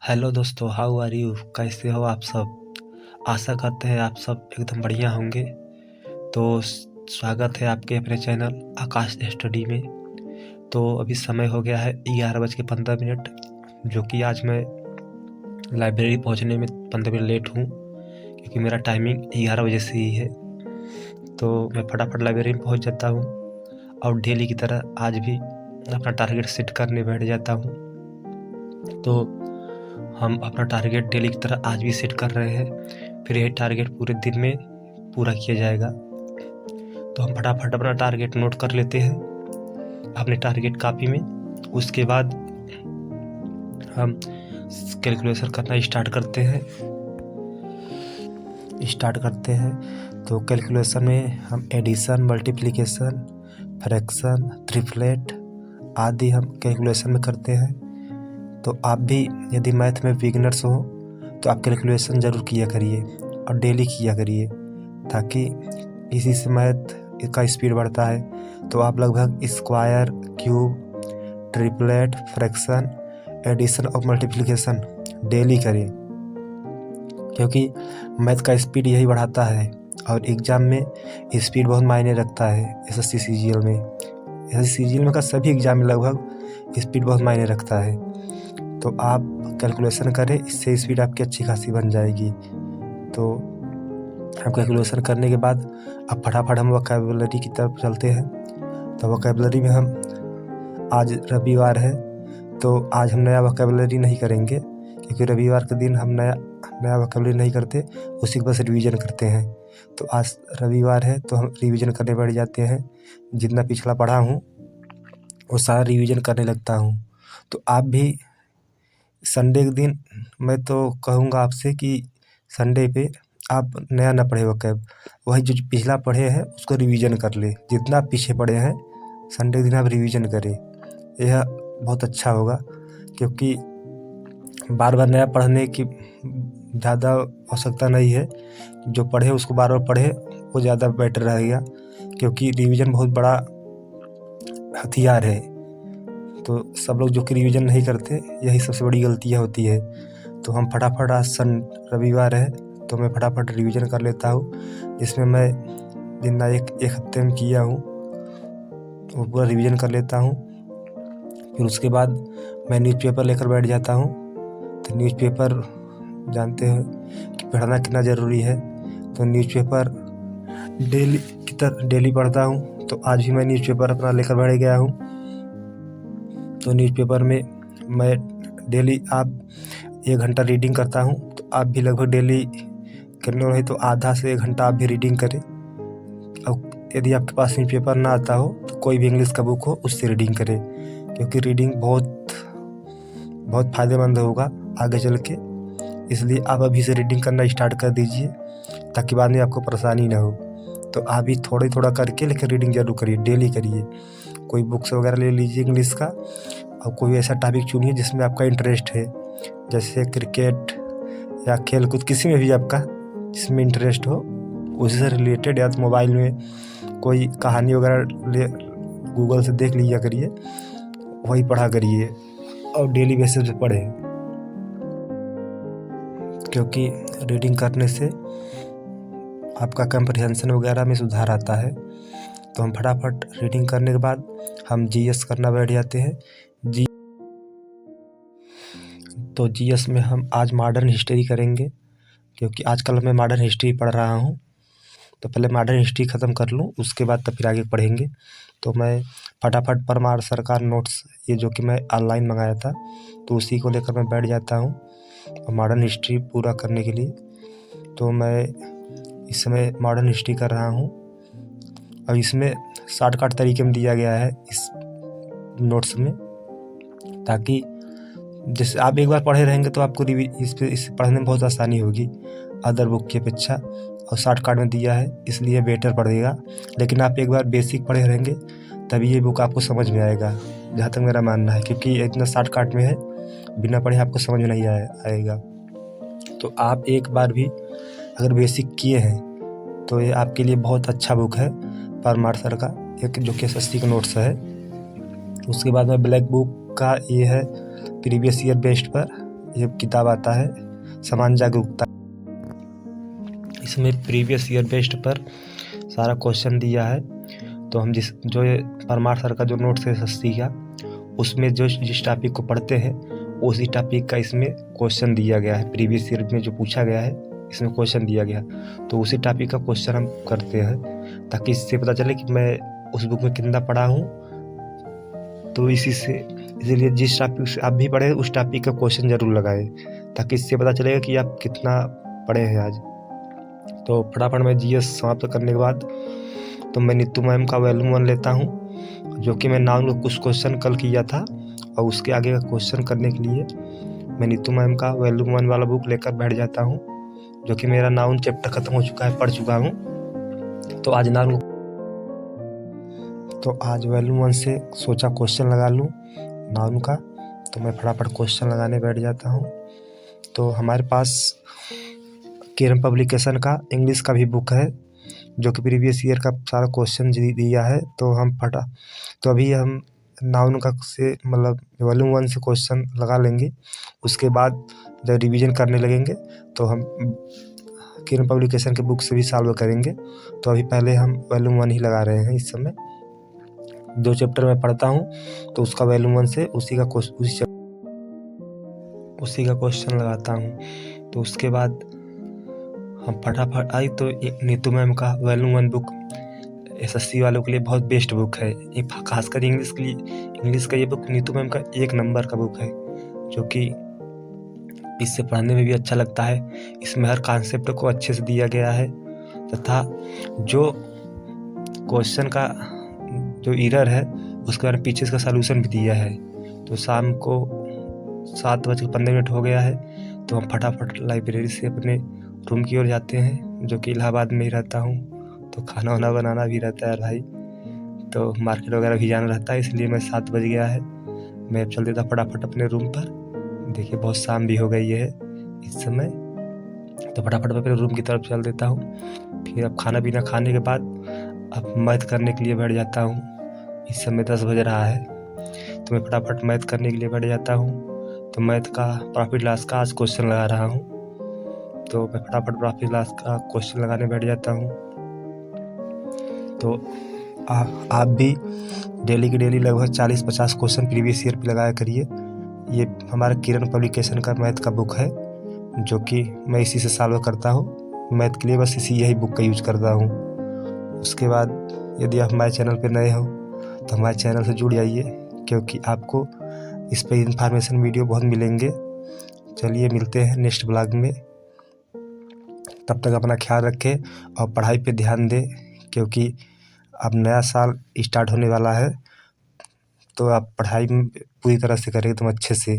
Hello दोस्तों, how are you? कैसे हो आप सब? आशा करते हैं आप सब एकदम बढ़िया होंगे। तो स्वागत है आपके अपने चैनल आकाश स्टडी में। तो अभी समय हो गया है 11:15, जो कि आज मैं लाइब्रेरी पहुंचने में 15 मिनट लेट हूं, क्योंकि मेरा टाइमिंग 11 बजे से ही है। तो मैं फटाफट लाइब्रेरी में पहुंच जाता हूं और डेली की तरह आज भी अपना टारगेट सेट करने बैठ जाता हूं। तो हम अपना टारगेट डेली की तरह आज भी सेट कर रहे हैं, फिर यही टारगेट पूरे दिन में पूरा किया जाएगा। तो हम फटाफट अपना टारगेट नोट कर लेते हैं अपने टारगेट कॉपी में। उसके बाद हम कैलकुलेशन करना स्टार्ट करते हैं। तो कैलकुलेशन में हम एडिशन, मल्टीप्लिकेशन, फ्रैक्शन, ट्रिपलेट आदि हम कैलकुलेशन में करते हैं। तो आप भी यदि मैथ में बिगिनर्स हो तो आप कैलकुलेशन ज़रूर किया करिए और डेली किया करिए, ताकि इसी से मैथ का स्पीड बढ़ता है। तो आप लगभग square, cube, triplet, fraction, addition और मल्टीप्लिकेशन डेली करें, क्योंकि मैथ का स्पीड यही बढ़ाता है। और एग्ज़ाम में स्पीड बहुत मायने रखता है। एसएससी सीजीएल में का सभी एग्ज़ाम में लगभग स्पीड बहुत मायने रखता है। तो आप कैलकुलेशन करें, इससे स्पीड आपकी अच्छी खासी बन जाएगी। तो हम कैलकुलेशन करने के बाद अब फटाफट हम वोकैबुलरी की तरफ चलते हैं। तो वोकैबुलरी में हम आज रविवार है, तो आज हम नया वोकैबुलरी नहीं करेंगे, क्योंकि रविवार के दिन हम नया वोकैबुलरी नहीं करते, उसी के बस रिवीजन करते हैं। तो आज रविवार है तो हम रिवीजन करने बैठ जाते हैं। जितना पिछला पढ़ा हूँ वो सारा रिवीजन करने लगता हूँ। तो आप भी संडे के दिन, मैं तो कहूँगा आपसे कि संडे पे आप नया ना पढ़े वोकैब, वही जो पिछला पढ़े हैं उसको रिवीजन कर ले। जितना आप पीछे पढ़े हैं संडे के दिन आप रिवीजन करें, यह बहुत अच्छा होगा। क्योंकि बार बार नया पढ़ने की ज़्यादा आवश्यकता नहीं है। जो पढ़े उसको बार बार पढ़े, वो ज़्यादा बेटर रहेगा, क्योंकि रिवीजन बहुत बड़ा हथियार है। तो सब लोग जो कि रिवीजन नहीं करते, यही सबसे बड़ी गलतियाँ होती है। तो हम फटाफट आज रविवार है तो मैं फटाफट रिवीजन कर लेता हूँ, जिसमें मैं जितना एक हफ्ते में किया हूँ वो पूरा रिवीजन कर लेता हूँ। फिर उसके बाद मैं न्यूज़पेपर लेकर बैठ जाता हूँ। तो न्यूज़पेपर जानते हैं कि पढ़ना कितना ज़रूरी है। तो न्यूज़पेपर डेली पढ़ता हूँ। तो आज भी मैं न्यूज़पेपर अपना लेकर बैठ गया हूँ। तो न्यूज़पेपर में मैं डेली आप 1 घंटा रीडिंग करता हूँ। तो आप भी लगभग डेली करने रहे तो आधा से 1 घंटा आप भी रीडिंग करें। और यदि आपके पास न्यूज़पेपर ना आता हो तो कोई भी इंग्लिश का बुक हो उससे रीडिंग करें, क्योंकि रीडिंग बहुत फ़ायदेमंद होगा आगे चल के। इसलिए आप अभी से रीडिंग करना स्टार्ट कर दीजिए, ताकि बाद में आपको परेशानी ना हो। तो आप भी थोड़ा करके लेकिन रीडिंग जरूर करिए, डेली करिए। कोई बुक्स वगैरह ले लीजिए इंग्लिश का, और कोई ऐसा टॉपिक चुनिए जिसमें आपका इंटरेस्ट है, जैसे क्रिकेट या खेल कूद, किसी में भी आपका जिसमें इंटरेस्ट हो उसी से रिलेटेड। या तो मोबाइल में कोई कहानी वगैरह गूगल से देख लिया करिए, वही पढ़ा करिए और डेली बेसिस पे पढ़ें, क्योंकि रीडिंग करने से आपका कंप्रिहेंशन वगैरह में सुधार आता है। तो हम फटाफट रीडिंग करने के बाद हम जीएस करना बैठ जाते हैं। तो जीएस में हम आज मॉडर्न हिस्ट्री करेंगे, क्योंकि आजकल मैं मॉडर्न हिस्ट्री पढ़ रहा हूँ। तो पहले मॉडर्न हिस्ट्री ख़त्म कर लूँ, उसके बाद तब फिर आगे पढ़ेंगे। तो मैं फटाफट परमार सरकार नोट्स, ये जो कि मैं ऑनलाइन मंगाया था, तो उसी को लेकर मैं बैठ जाता हूँ मॉडर्न हिस्ट्री पूरा करने के लिए। तो मैं इस समय मॉडर्न हिस्ट्री कर रहा हूँ, और इसमें शॉर्टकट तरीके में दिया गया है इस नोट्स में, ताकि जैसे आप एक बार पढ़े रहेंगे तो आपको इस पढ़ने में बहुत आसानी होगी अदर बुक की अपेक्षा। और शॉर्टकट में दिया है इसलिए बेटर पड़ेगा। लेकिन आप एक बार बेसिक पढ़े रहेंगे तभी ये बुक आपको समझ में आएगा, जहाँ तक मेरा मानना है, क्योंकि इतना शॉर्टकट में है, बिना पढ़े आपको समझ में नहीं आएगा। तो आप एक बार भी अगर बेसिक किए हैं तो ये आपके लिए बहुत अच्छा बुक है, परमार सर का, एक जो कि एसएससी का नोट्स है। उसके बाद में ब्लैक बुक का ये है प्रीवियस ईयर बेस्ड पर, ये किताब आता है समान जागरूकता। इसमें प्रीवियस ईयर बेस्ड पर सारा क्वेश्चन दिया है। तो हम जो ये परमार सर का जो नोट्स है SSC का, उसमें जिस टॉपिक को पढ़ते हैं उसी टॉपिक का इसमें क्वेश्चन दिया गया है। प्रीवियस ईयर में जो पूछा गया है इसमें क्वेश्चन दिया गया, तो उसी टॉपिक का क्वेश्चन हम करते हैं, ताकि इससे पता चले कि मैं उस बुक में कितना पढ़ा हूँ। तो इसीलिए जिस टॉपिक से आप भी पढ़े उस टॉपिक का क्वेश्चन जरूर लगाए, ताकि इससे पता चलेगा कि आप कितना पढ़े हैं आज। तो फटाफट मैं GS समाप्त करने के बाद तो मैं नीतू मैम का वॉल्यूम 1 लेता हूँ, जो कि मैं नाउन का कुछ क्वेश्चन कल किया था, और उसके आगे का क्वेश्चन करने के लिए मैं नीतू मैम का वॉल्यूम 1 वाला बुक लेकर बैठ जाता हूँ, जो कि मेरा नाउन चैप्टर ख़त्म हो चुका है, पढ़ चुका हूँ। तो आज वॉल्यूम 1 से सोचा क्वेश्चन लगा लूँ नाउन का, तो मैं फटाफट क्वेश्चन लगाने बैठ जाता हूँ। तो हमारे पास किरण पब्लिकेशन का इंग्लिश का भी बुक है, जो कि प्रीवियस ईयर का सारा क्वेश्चन दिया है। तो अभी हम नाउन का से मतलब वॉल्यूम 1 से क्वेश्चन लगा लेंगे, उसके बाद जब रिवीजन करने लगेंगे तो हम किरण पब्लिकेशन के बुक से भी सॉल्व करेंगे। तो अभी पहले हम वॉल्यूम 1 ही लगा रहे हैं। इस समय जो चैप्टर मैं पढ़ता हूँ तो उसका वॉल्यूम 1 से उसी का क्वेश्चन लगाता हूँ। तो उसके बाद हम फटाफट आई तो नीतू मैम का वॉल्यूम 1 बुक SSC वालों के लिए बहुत बेस्ट बुक है। ये खासकर इंग्लिश के लिए, इंग्लिश का ये बुक नीतू मैम का 1 नंबर का बुक है, जो कि इससे पढ़ने में भी अच्छा लगता है। इसमें हर कॉन्सेप्ट को अच्छे से दिया गया है, तथा जो क्वेश्चन का जो एरर है उसके बारे में पीछे इसका सलूशन भी दिया है। तो शाम को 7:15 हो गया है, तो हम फटाफट लाइब्रेरी से अपने रूम की ओर जाते हैं, जो कि इलाहाबाद में ही रहता हूँ। तो खाना वाना बनाना भी रहता है भाई, तो मार्केट वगैरह भी जाना रहता है, इसलिए मैं 7 बज गया है, मैं चल देता फटाफट अपने रूम पर। देखिए बहुत शाम भी हो गई है इस समय, तो फटाफट मैं अपने रूम की तरफ चल देता हूँ। फिर अब खाना पीना खाने के बाद अब मैथ करने के लिए बैठ जाता हूँ। इस समय 10 बज रहा है, तो मैं फटाफट मैथ करने के लिए बैठ जाता हूँ। तो मैथ का प्रॉफिट लॉस का आज क्वेश्चन लगा रहा हूँ, तो मैं फटाफट प्रॉफिट लॉस का क्वेश्चन लगाने बैठ जाता हूँ। तो आप भी डेली की डेली लगभग 40-50 क्वेश्चन प्रीवियस ईयर पे लगाया करिए। ये हमारा किरण पब्लिकेशन का मैथ का बुक है, जो कि मैं इसी से सॉल्व करता हूँ। मैथ के लिए बस यही बुक का यूज करता हूँ। उसके बाद यदि आप हमारे चैनल पर नए हो तो हमारे चैनल से जुड़ जाइए, क्योंकि आपको इस पर इंफॉर्मेशन वीडियो बहुत मिलेंगे। चलिए मिलते हैं नेक्स्ट ब्लॉग में, तब तक अपना ख्याल रखें और पढ़ाई पे ध्यान दें, क्योंकि अब नया साल स्टार्ट होने वाला है। तो आप पढ़ाई पूरी तरह से करें एकदम अच्छे से।